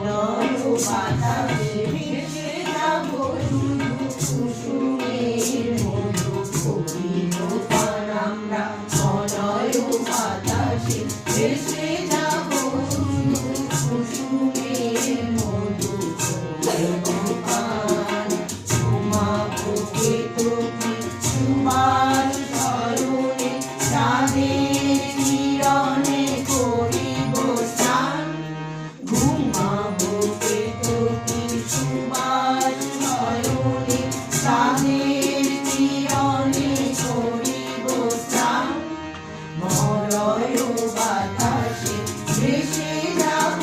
মলয় বাতাসে ভেসে যাবো শুধু কুসুমের মধু করিব পান আমরা মলয় বাতাসে ভেসে যাবো শুধু কুসুমের মধু করিব পান তোমা বুকে তুমি তোমার চরণে চাঁদের কিরণে করিব স্নান ঘুমাবুকে তুমি তোমার চরণে চাঁদের কিরণে করিব স্নান মলয় বাতাসে ভেসে যাব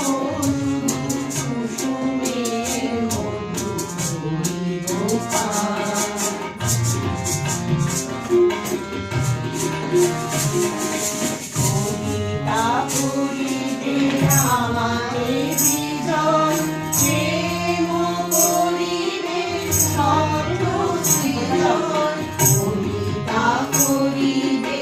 কুসুমের মধু করিব পান কবিতা পড়িবে আমারে বিজন প্রেম করিবে স্বর্ণ সৃজন কবিতা পড়িবে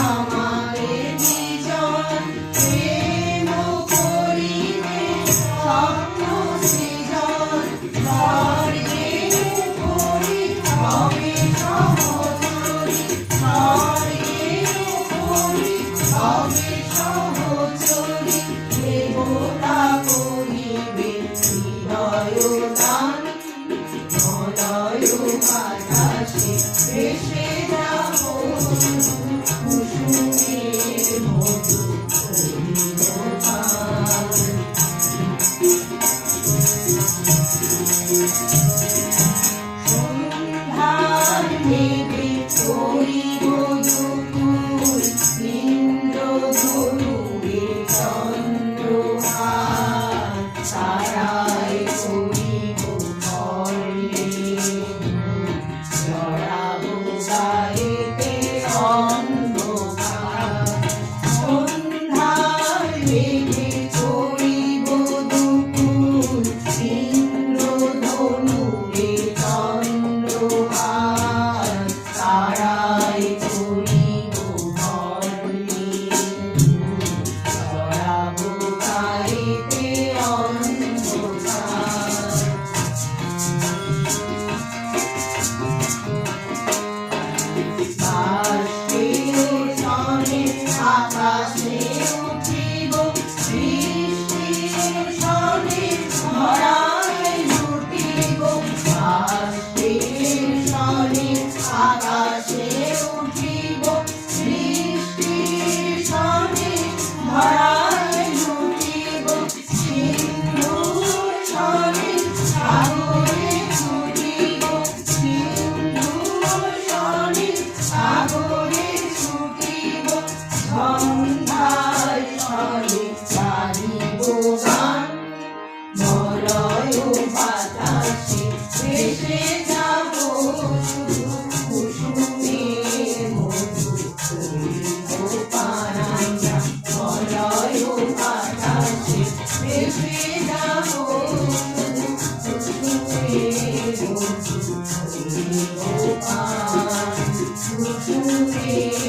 আমারে বিজন প্রেম করিবে স্বর্ণ সৃজন স্বর্গের উপরি হবে সহচরী স্বর্গের উপরি হবে সহচরী দেবতা করিবে হৃদয় দান মলয় বাতাসে ভেসে যাব কুসুমের মধু করিব পান সন্ধ্যার মেঘে করিব দুপুর ইন্দ্রধনুরে চন্দ্রহার তারায় করিব কর্ণে জড়াবো গায়েতে অন্ধকার সন্ধ্যার মেঘে করিব দুপুর ইন্দ্রধনুরে চন্দ্রহার তারায় করিব কর্ণে জড়াবো গায়েতে অন্ধকার বাষ্পের সনে আকাশে উঠিব বৃষ্টির সনে ধরায় লুটিব বাষ্পের সনে আকাশে উঠিব বৃষ্টির সনে ধরায় লুটিব সিন্ধুর সনে সাগরে ছুটিব সিন্ধুর সনে সাগরে ছুটিব সন্ধ্যার সনে গাহিব গান মলয় বাতাসে ভেসে যাব শুধু কুসুমের মধু করিব পান আমরা মলয় বাতাসে ভেসে যাব শুধু কুসুমের মধু করিব পান কুসুমের